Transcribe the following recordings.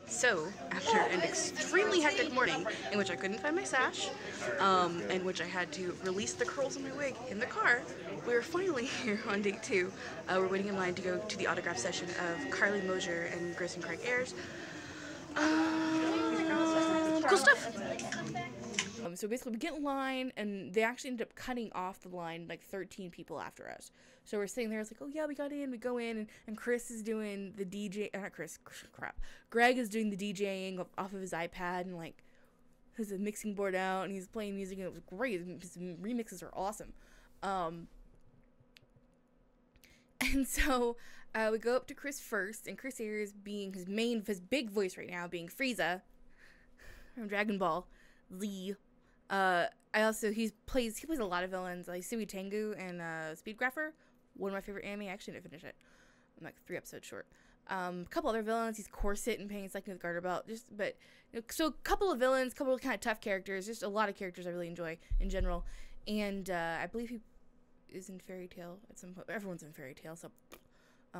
So, after an extremely hectic morning in which I couldn't find my sash, in which I had to release the curls of my wig in the car, we are finally here on day 2. We're waiting in line to go to the autograph session of Carly Mosier and Grayson Craig Ayers. Cool stuff! So basically we get in line, and they actually ended up cutting off the line like 13 people after us. So we're sitting there, it's like, oh yeah, we got in, we go in, and Chris is doing the DJ, not Chris, crap. Greg is doing the DJing off of his iPad, and like, has a mixing board out, and he's playing music, and it was great. His remixes are awesome. And so we go up to Chris first, and Chris Ayers being his big voice right now, being Frieza from Dragon Ball Z. He plays a lot of villains, like Sui Tengu and Speedgrapher, one of my favorite anime. I actually didn't finish it. I'm like 3 episodes short. A couple other villains. He's Corset and Paying Second with Garter Belt. So a couple of villains, couple of kind of tough characters. Just a lot of characters I really enjoy in general. And I believe he is in Fairy Tail at some point. Everyone's in Fairy Tail, so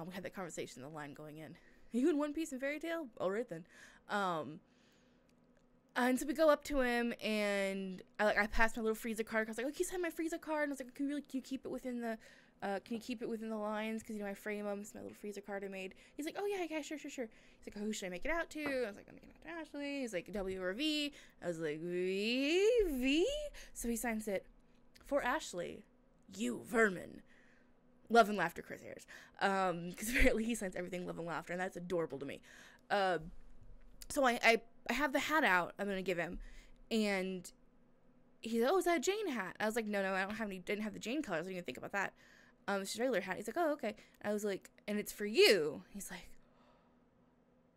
we had that conversation in the line going in. Are you in One Piece and Fairy Tail? All right then. And so we go up to him, and I passed my little Frieza card. I was like, "Oh, can you sign my Frieza card?" And I was like, "Can you keep it within the lines? Because I frame them. It's my little Frieza card I made." He's like, "Oh yeah, sure." He's like, "Oh, who should I make it out to?" I was like, "I'm making it out to Ashley." He's like, "W or V?" I was like, V. So he signs it for Ashley. You vermin. Love and laughter, Chris Ayers. Because apparently he signs everything love and laughter, and that's adorable to me. So I have the hat out I'm going to give him, and he's like, "Oh, is that a Jane hat?" I was like, no, I didn't have the Jane colors. I didn't even think about that. It's just a regular hat. He's like, "Oh, okay." I was like, "And it's for you." He's like,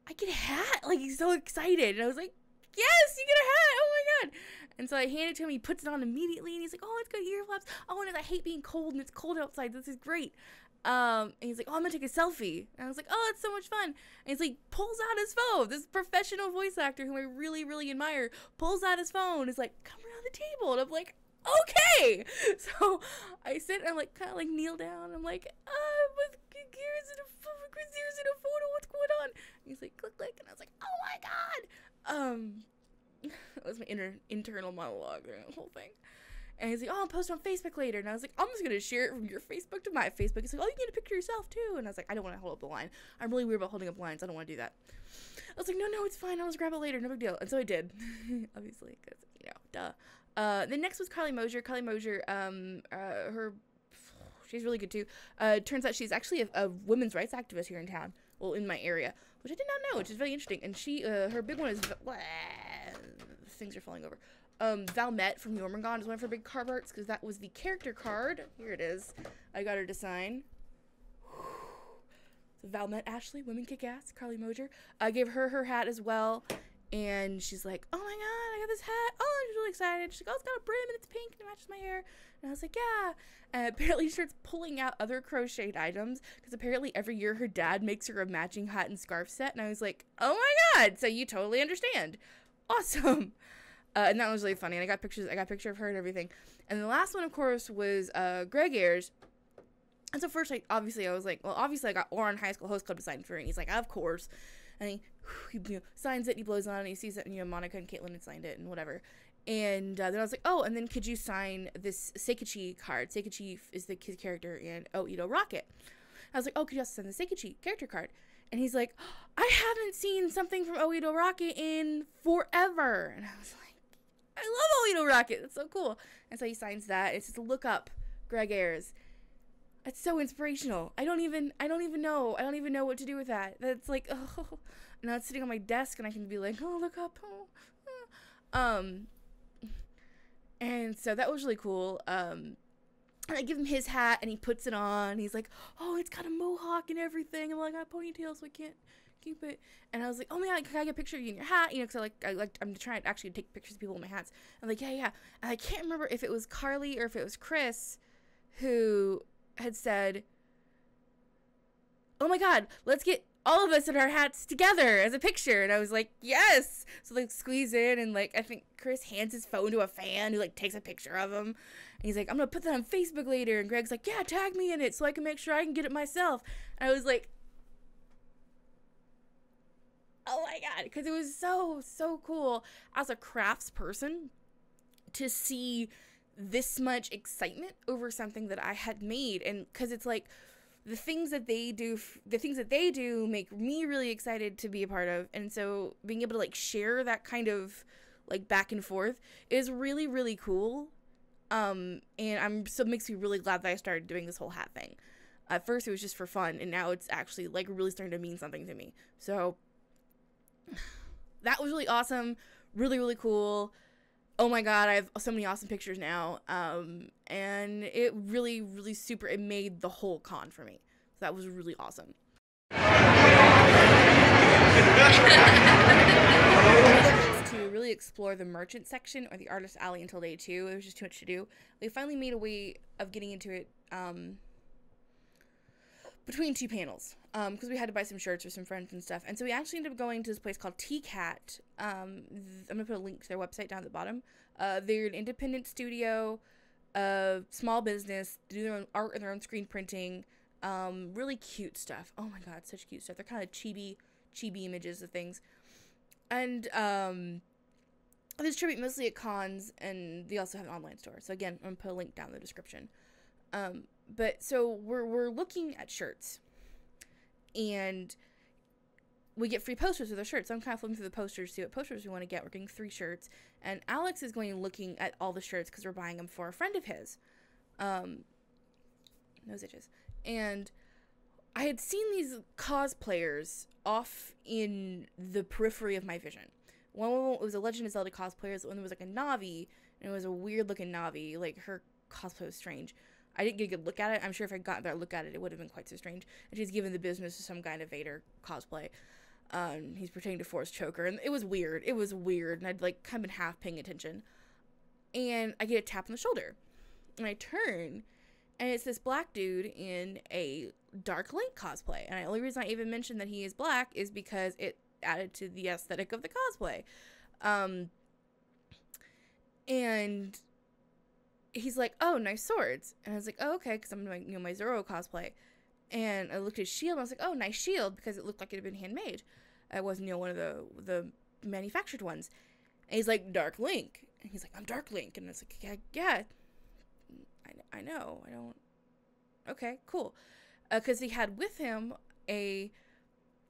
"I get a hat?" Like, he's so excited. And I was like, "Yes, you get a hat. Oh my God." And so I hand it to him. He puts it on immediately, and he's like, "Oh, it's got ear flaps. Oh, and I hate being cold, and it's cold outside. This is great." And he's like, "Oh, I'm gonna take a selfie." And I was like, "Oh, it's so much fun." And he's like, pulls out his phone. This professional voice actor whom I really, really admire pulls out his phone. Is like, "Come around the table." And I'm like, "Okay." So I sit and I'm like, kind of like kneel down. I'm like, with Chris Ayers in a photo. What's going on? And he's like, click. And I was like, "Oh my God." That was my internal monologue during the whole thing. And he's like, "Oh, I'll post it on Facebook later." And I was like, "I'm just going to share it from your Facebook to my Facebook." He's like, "Oh, you can get a picture yourself too." And I was like, "I don't want to hold up the line. I'm really weird about holding up lines. I don't want to do that." I was like, no, it's fine. I'll just grab it later. No big deal. And so I did. Obviously, because, duh. Then next was Carly Mosier. Carly Mosier, she's really good too. Turns out she's actually a women's rights activist here in town. Well, in my area, which I did not know, which is very interesting. And she, her big one is, things are falling over. Valmet from Jormungand is one of her big card arts, because that was the character card. Here it is. I got her to sign. So Valmet Ashley, Women Kick Ass, Carly Mosier. I gave her hat as well. And she's like, "Oh my God, I got this hat." Oh, she's really excited. She's like, "Oh, it's got a brim and it's pink and it matches my hair." And I was like, "Yeah." And apparently she starts pulling out other crocheted items, because apparently every year her dad makes her a matching hat and scarf set. And I was like, "Oh my God, so you totally understand. Awesome." And that was really funny. And I got a picture of her and everything. And the last one, of course, was Greg Ayers. And so first, I was like, well, obviously I got Oran High School Host Club to sign for it. And he's like, "Of course." And he signs it, and he blows on it, and he sees that, Monica and Caitlin had signed it, and whatever. And then I was like, "Oh, and then could you sign this Seikichi card?" Seikichi is the kid character in Oedo Rocket. I was like, "Oh, could you also sign the Seikichi character card?" And he's like, "I haven't seen something from Oedo Rocket in forever." And I was like, "I love Oedo Rocket. That's so cool." And so he signs that. It says, "Look up Greg Ayers." It's so inspirational. I don't even know what to do with that. That's like, oh. Now it's sitting on my desk, and I can be like, "Oh, look up." And so that was really cool. And I give him his hat, and he puts it on. He's like, "Oh, it's got a mohawk and everything." I'm like, "I got a ponytail, so I can't keep it." And I was like, "Oh my God, can I get a picture of you in your hat?" Because I'm trying to actually take pictures of people in my hats. I'm like, yeah. And I can't remember if it was Carly or if it was Chris who had said, "Oh my God, let's get all of us in our hats together as a picture. And I was like, yes. So like squeeze in, and like I think Chris hands his phone to a fan who like takes a picture of him. And he's like, I'm gonna put that on Facebook later. And Greg's like, yeah, tag me in it so I can make sure I can get it myself. And I was like, oh my god, because it was so cool as a crafts person to see this much excitement over something that I had made. And because it's like the things that they do make me really excited to be a part of. And so being able to like share that kind of like back and forth is really, really cool. And it makes me really glad that I started doing this whole hat thing. At first it was just for fun, and now it's actually like really starting to mean something to me. So that was really awesome. Really, really cool. Oh my god, I have so many awesome pictures now. And it really, really it made the whole con for me. So that was really awesome. To really explore the merchant section or the artist alley until day 2. It was just too much to do. We finally made a way of getting into it between 2 panels, because we had to buy some shirts for some friends and stuff. And so we actually ended up going to this place called TCAT. I'm going to put a link to their website down at the bottom. They're an independent studio, small business, do their own art and their own screen printing, really cute stuff. Oh my god, such cute stuff. They're kind of chibi images of things. And they distribute mostly at cons, and they also have an online store. So again, I'm going to put a link down in the description. But so we're looking at shirts, and we get free posters with our shirts. So I'm kind of flipping through the posters to see what posters we want to get. We're getting 3 shirts, and Alex is going and looking at all the shirts because we're buying them for a friend of his. Nose itches. And I had seen these cosplayers off in the periphery of my vision. One was a Legend of Zelda cosplayer. The one was like a Navi, and it was a weird looking Navi. Like, her cosplay was strange. I didn't get a good look at it. I'm sure if I got that look at it, it would have been quite so strange. And she's given the business to some guy in a Vader cosplay. He's pretending to force choke her, and it was weird. It was weird, and I'd like kind of been half paying attention. And I get a tap on the shoulder, and I turn, and it's this black dude in a Dark Link cosplay. And the only reason I even mentioned that he is black is because it added to the aesthetic of the cosplay. And he's like, oh, nice swords. And I was like, oh, okay, because I'm doing, my Zoro cosplay. And I looked at his shield, and I was like, oh, nice shield, because it looked like it had been handmade. It wasn't, one of the manufactured ones. And he's like, Dark Link. And he's like, I'm Dark Link. And I was like, yeah, I know. I don't. Okay, cool. Because he had with him a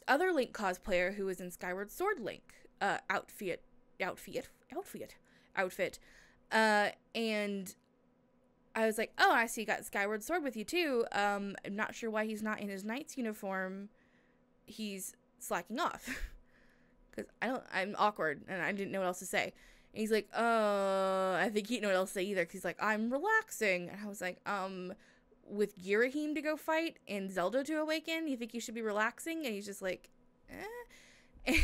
other Link cosplayer who was in Skyward Sword Link outfit. And I was like, oh, I see you got Skyward Sword with you too. I'm not sure why he's not in his knight's uniform. He's slacking off. Because I'm awkward, and I didn't know what else to say. And he's like, I think he didn't know what else to say either, because he's like, I'm relaxing. And I was like, with Girahim to go fight and Zelda to awaken, you think you should be relaxing? And he's just like, And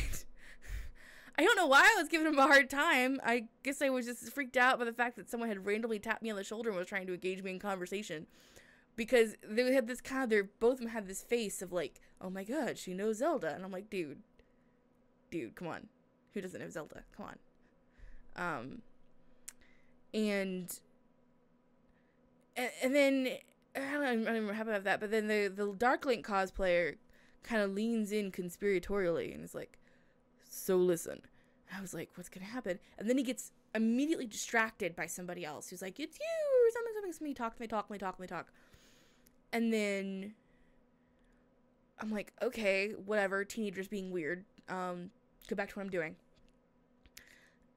I don't know why I was giving him a hard time. I guess I was just freaked out by the fact that someone had randomly tapped me on the shoulder and was trying to engage me in conversation. Because they had this both of them had this face of like, oh my god, she knows Zelda. And I'm like, dude, come on. Who doesn't know Zelda? Come on. And then, I don't remember how about that, but then the Dark Link cosplayer kind of leans in conspiratorially and is like, so listen. I was like, what's gonna happen? And then he gets immediately distracted by somebody else who's like, it's you, or something, talk. And then I'm like, okay, whatever, teenagers being weird, go back to what I'm doing.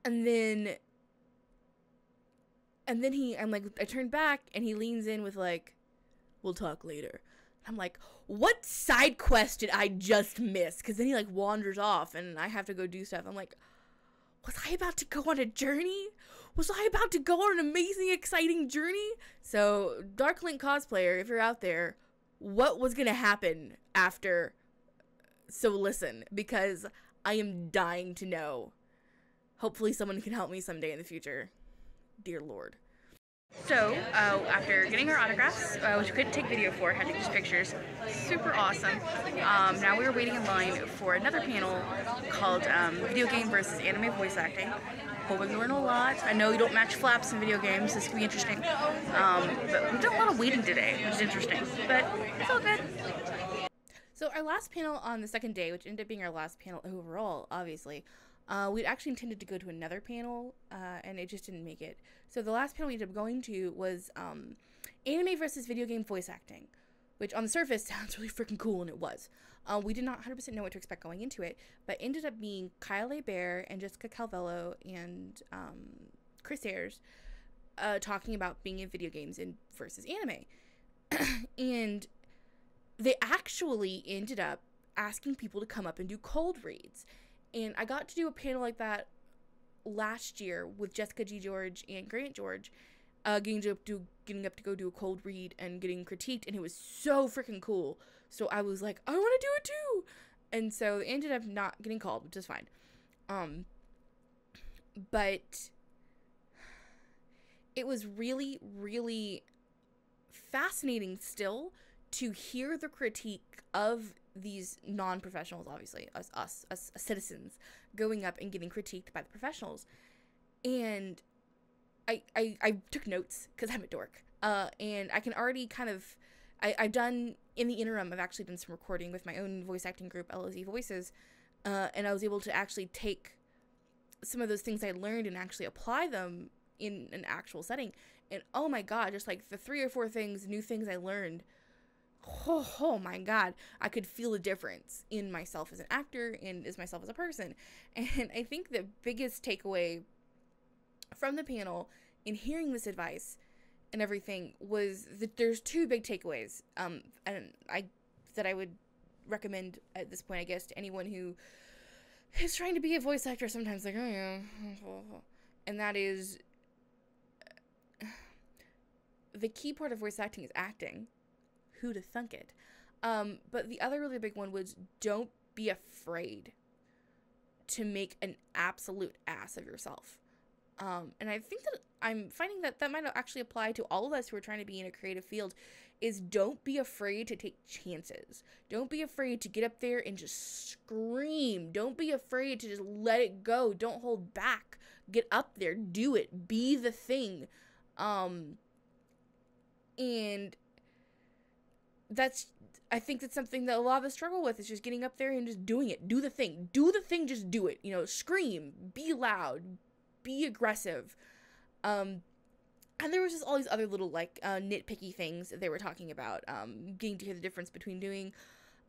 And then I turned back, and he leans in with like, we'll talk later. I'm like, what side quest did I just miss? Because then he like wanders off, and I have to go do stuff. I'm like, was I about to go on a journey? Was I about to go on an amazing, exciting journey? So, Dark Link cosplayer, if you're out there, what was going to happen after So Listen? Because I am dying to know. Hopefully someone can help me someday in the future. Dear Lord. So, after getting our autographs, which we couldn't take video for, had to just pictures, super awesome. Now we were waiting in line for another panel called Video Game versus Anime Voice Acting. Hoping to learn a lot. I know you don't match flaps in video games, this could be interesting. But we've done a lot of waiting today, which is interesting, but it's all good. So our last panel on the second day, which ended up being our last panel overall, obviously, we'd actually intended to go to another panel, and it just didn't make it. So the last panel we ended up going to was anime versus video game voice acting, which on the surface sounds really freaking cool, and it was. We did not 100% know what to expect going into it, but ended up being Kyle A. Bear and Jessica Calvello and Chris Ayers talking about being in video games and versus anime. And they actually ended up asking people to come up and do cold reads. And I got to do a panel like that last year with Jessica G. George and Grant George, getting up to go do a cold read and getting critiqued, and it was so freaking cool. So I was like, I want to do it too. And so they ended up not getting called, which is fine. But it was really, really fascinating still to hear the critique of these non-professionals, obviously, us citizens, going up and getting critiqued by the professionals. And I took notes because I'm a dork. And I can already kind of, I've done, in the interim, I've actually done some recording with my own voice acting group, LOZ Voices, and I was able to actually take some of those things I learned and actually apply them in an actual setting. And oh my god, just like the 3 or 4 new things I learned, oh my god, I could feel a difference in myself as an actor and as myself as a person. And I think the biggest takeaway from the panel in hearing this advice and everything was that there's 2 big takeaways and that I would recommend at this point, I guess, to anyone who is trying to be a voice actor sometimes, like, oh yeah, and that is the key part of voice acting is acting. Who'd have thunk it? But the other really big one was, don't be afraid to make an absolute ass of yourself. And I think that I'm finding that might actually apply to all of us who are trying to be in a creative field, is don't be afraid to take chances. Don't be afraid to get up there and just scream. Don't be afraid to just let it go. Don't hold back. Get up there. Do it. Be the thing. And I think that's something that a lot of us struggle with, is just getting up there and just doing it. Do the thing. Do the thing, just do it. You know, scream. Be loud. Be aggressive. And there was just all these other little, like, nitpicky things that they were talking about. Getting to hear the difference between doing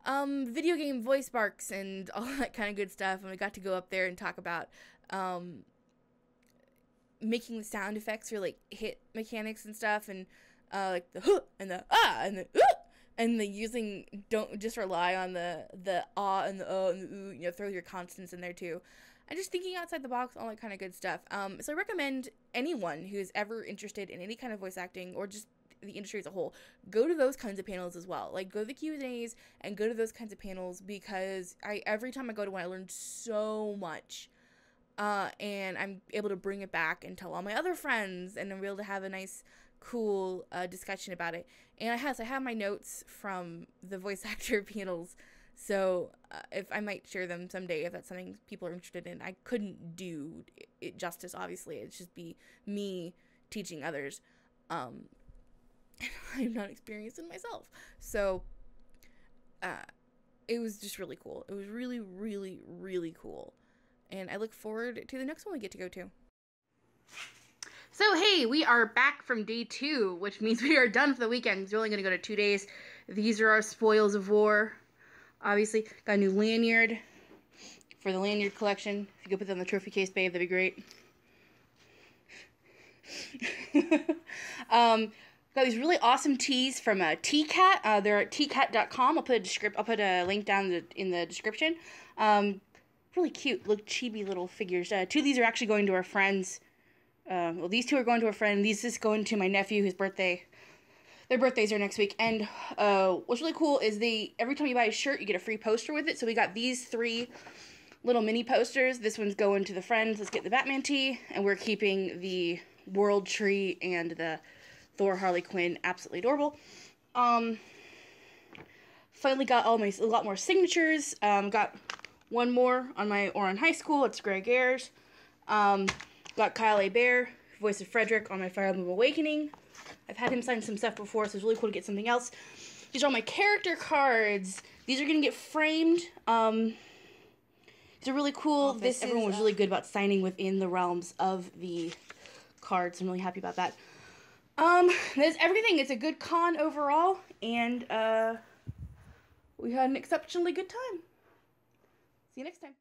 video game voice barks and all that kind of good stuff. And we got to go up there and talk about making the sound effects for, like, hit mechanics and stuff. And like the huh and the ah and the and the using, don't just rely on the ah and the oh and the ooh, you know, throw your constants in there too. And just thinking outside the box, all that kind of good stuff. So I recommend anyone who's ever interested in any kind of voice acting or just the industry as a whole, go to those kinds of panels as well. Like, go to the Q&As and go to those kinds of panels, because every time I go to one, I learn so much. And I'm able to bring it back and tell all my other friends, and I'm able to have a nice, cool discussion about it. And I have my notes from the voice actor panels, so if I might share them someday if that's something people are interested in. I couldn't do it justice, obviously. It'd just be me teaching others. I'm not experienced in myself, so it was just really cool. It was really, really, really cool, and I look forward to the next one we get to go to. So, hey, we are back from day 2, which means we are done for the weekend. We're only going to go to 2 days. These are our spoils of war. Obviously, got a new lanyard for the lanyard collection. If you could put that on the trophy case, babe, that'd be great. Got these really awesome tees from TCAT. They're at tcat.com. I'll put a link down in the description. Really cute, look, chibi little figures. 2 of these are actually going to our friends. Well, these 2 are going to a friend. These is going to my nephew, whose birthday. Their birthdays are next week. And what's really cool is every time you buy a shirt, you get a free poster with it. So we got these 3 little mini posters. This one's going to the friends. Let's get the Batman tee. And we're keeping the World Tree and the Thor Harley Quinn. Absolutely adorable. Finally got a lot more signatures. Got one more on my Oran High School. It's Greg Ayers. Got Kyle A. Bear, voice of Frederick, on my Fire Emblem Awakening. I've had him sign some stuff before, so it's really cool to get something else. These are all my character cards. These are going to get framed. These are really cool. Everyone was really good about signing within the realms of the cards. I'm really happy about that. That's everything. It's a good con overall, and we had an exceptionally good time. See you next time.